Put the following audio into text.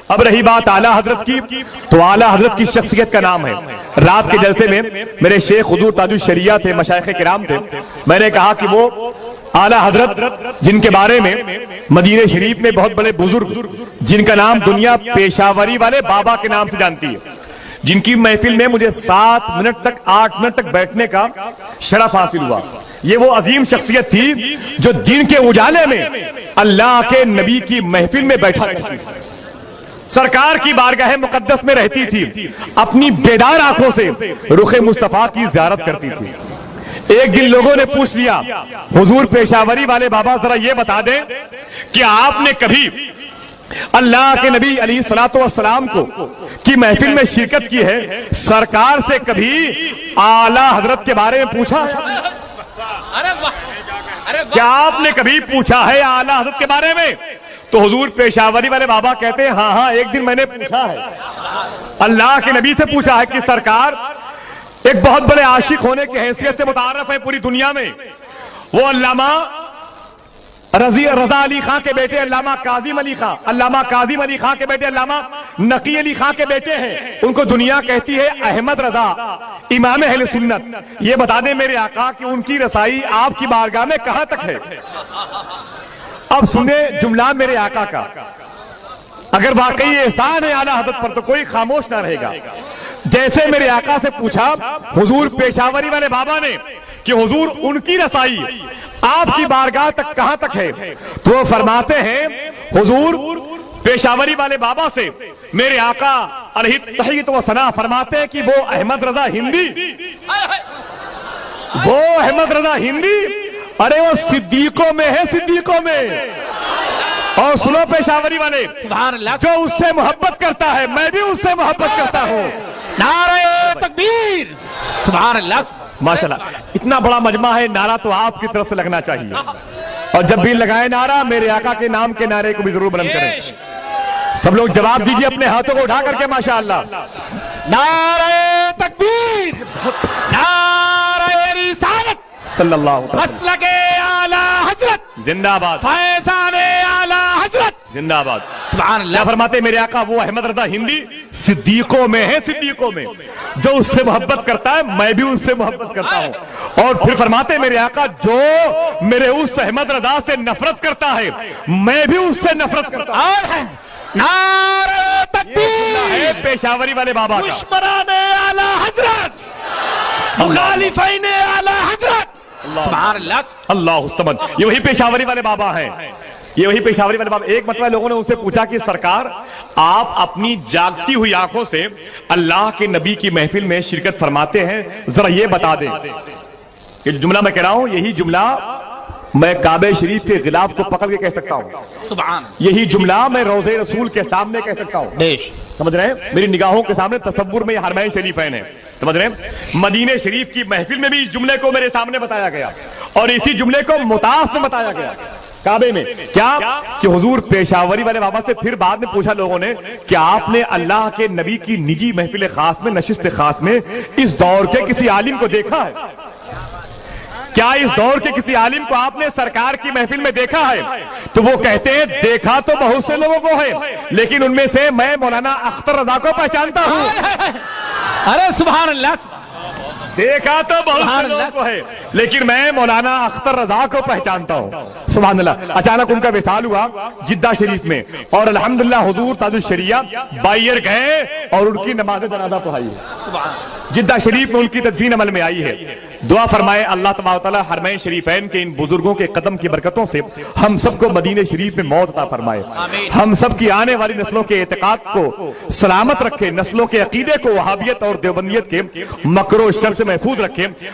اب رہی بات اعلیٰ حضرت کی، تو اعلیٰ حضرت کی شخصیت کا نام ہے۔ رات کے جلسے میں میرے شیخ حضور تاج الشریعہ تھے، مشائخ کرام تھے، میں نے کہا کہ وہ اعلیٰ حضرت جن کے بارے میں مدینہ شریف میں بہت بڑے بزرگ جن کا نام دنیا پیشاوری والے بابا کے نام سے جانتی ہے، جن کی محفل میں مجھے 7 منٹ تک 8 منٹ تک بیٹھنے کا شرف حاصل ہوا، یہ وہ عظیم شخصیت تھی جو دین کے اجالے میں اللہ کے نبی کی محفل میں بیٹھا کرتی تھی، سرکار کی بارگاہ مقدس میں رہتی تھی، اپنی بیدار آنکھوں سے رخ مصطفیٰ کی زیارت کرتی تھی۔ ایک دن لوگوں نے پوچھ لیا، حضور پیشاوری والے بابا ذرا یہ بتا دیں کہ آپ نے کبھی اللہ کے نبی علیہ الصلوۃ والسلام کو کی محفل میں شرکت کی ہے، سرکار سے کبھی اعلیٰ حضرت کے بارے میں پوچھا؟ کیا آپ نے کبھی پوچھا ہے اعلیٰ حضرت کے بارے میں؟ تو حضور پیشاوری والے بابا کہتے ہیں ہاں ایک دن میں نے پوچھا ہے، اللہ کے نبی سے پوچھا ہے کہ سرکار ایک بہت بڑے عاشق ہونے کی حیثیت سے متعارف ہے پوری دنیا میں، وہ علامہ رضا علی خان کے بیٹے علامہ کاظم علی خان، علامہ کاظم علی خان کے بیٹے علامہ نقی علی خان کے بیٹے ہیں، ان کو دنیا کہتی ہے احمد رضا، امام اہل سنت۔ یہ بتا دیں میرے آقا کہ ان کی رسائی آپ کی بارگاہ میں کہاں تک ہے؟ اب سنیں جملہ میرے آقا کا، اگر واقعی احسان ہے اعلیٰ حضرت پر تو کوئی خاموش نہ رہے گا۔ جیسے میرے آقا سے پوچھا حضور پیشاوری والے بابا نے کہ حضور ان کی رسائی آپ کی بارگاہ تک کہاں تک ہے، تو وہ فرماتے ہیں حضور پیشاوری والے بابا سے میرے آقا علیہ تحیت و ثنا فرماتے ہیں کہ وہ احمد رضا ہندی، وہ احمد رضا ہندی، ارے وہ صدیقوں میں ہے، صدیقوں میں۔ اور سنو پیشاوری والے، جو اس سے محبت کرتا ہے میں بھی اس سے محبت کرتا ہوں۔ نعرہ تکبیر، سبحان اللہ، ماشاءاللہ۔ اتنا بڑا مجمع ہے، نعرہ تو آپ کی طرف سے لگنا چاہیے، اور جب بھی لگائے نعرہ میرے آقا کے نام کے نعرے کو بھی ضرور بلند کریں۔ سب لوگ جواب دیجئے اپنے ہاتھوں کو اٹھا کر کے ماشاءاللہ۔ نعرہ تکبیر، نعرہ رسالت، صلی اللہ علیہ وسلم، مسلک اعلیٰ حضرت، زندہ باد، فیضان اعلیٰ حضرت، زندہ باد۔ سبحان کیا اللہ۔ فرماتے میرے آقا وہ احمد رضا ہندی صدیقوں میں ہے، صدیقوں میں، جو اس سے محبت کرتا ہے میں بھی اس سے محبت کرتا ہوں۔ اور پھر فرماتے میرے آقا جو میرے اس احمد رضا سے نفرت کرتا ہے میں بھی اس سے نفرت کرتا ہوں۔ اور ہے نعرہ تکبیر، ہے پیشاوری والے بابا کا۔ دشمنان اعلیٰ حضرت، مخالفین اعلیٰ حضرت، سبحان اللہ۔ اللہ الصمد، یہ وہی پیشاوری والے بابا ہیں، یہ وہی پیشاوری والے بابا۔ ایک مرتبہ لوگوں نے ان سے پوچھا کہ سرکار آپ اپنی جاگتی ہوئی آنکھوں سے اللہ کے نبی کی محفل میں شرکت فرماتے ہیں، ذرا یہ بتا دیں۔ یہ جملہ میں کہہ رہا ہوں، یہی جملہ میں کعبہ شریف کے غلاف کو پکڑ کے کہہ سکتا ہوں، سبحان، یہی جملہ میں روضہ رسول کے سامنے کہہ سکتا ہوں۔ سمجھ رہے ہیں؟ میری نگاہوں کے سامنے تصور میں یہ حرمین شریفین ہے، سمجھ رہے ہیں؟ مدینہ شریف کی محفل میں بھی اس جملے کو میرے سامنے بتایا گیا، اور اسی جملے کو مطاف میں بتایا گیا کعبے میں۔ کیا کہ حضور پیشاوری والے بابا سے پھر بعد میں پوچھا لوگوں نے کہ آپ نے اللہ کے نبی کی نجی محفل خاص میں، نشست خاص میں اس دور کے کسی عالم کو دیکھا ہے؟ کیا اس دور کے کسی عالم کو آپ نے سرکار کی محفل میں دیکھا ہے؟ تو وہ کہتے ہیں دیکھا تو بہت سے لوگوں کو ہے، لیکن ان میں سے میں مولانا اختر رضا کو پہچانتا ہوں۔ ارے سبحان اللہ، دیکھا تو بہت سے لوگوں کو ہے، لیکن میں مولانا اختر رضا کو پہچانتا ہوں۔ سبحان اللہ۔ اچانک ان کا وصال ہوا جدہ شریف میں، اور الحمدللہ حضور تاج الشریعہ بائیر گئے اور ان کی نماز جنازہ پڑھائی ہے، جدہ شریف میں ان کی تدفین عمل میں آئی ہے۔ دعا فرمائے اللہ تبارک و تعالی حرمین شریفین کے ان بزرگوں کے قدم کی برکتوں سے ہم سب کو مدینہ شریف میں موت عطا فرمائے، ہم سب کی آنے والی نسلوں کے اعتقاد کو سلامت رکھے، نسلوں کے عقیدے کو وہابیت اور دیوبندیت کے مکر و شر سے محفوظ رکھے۔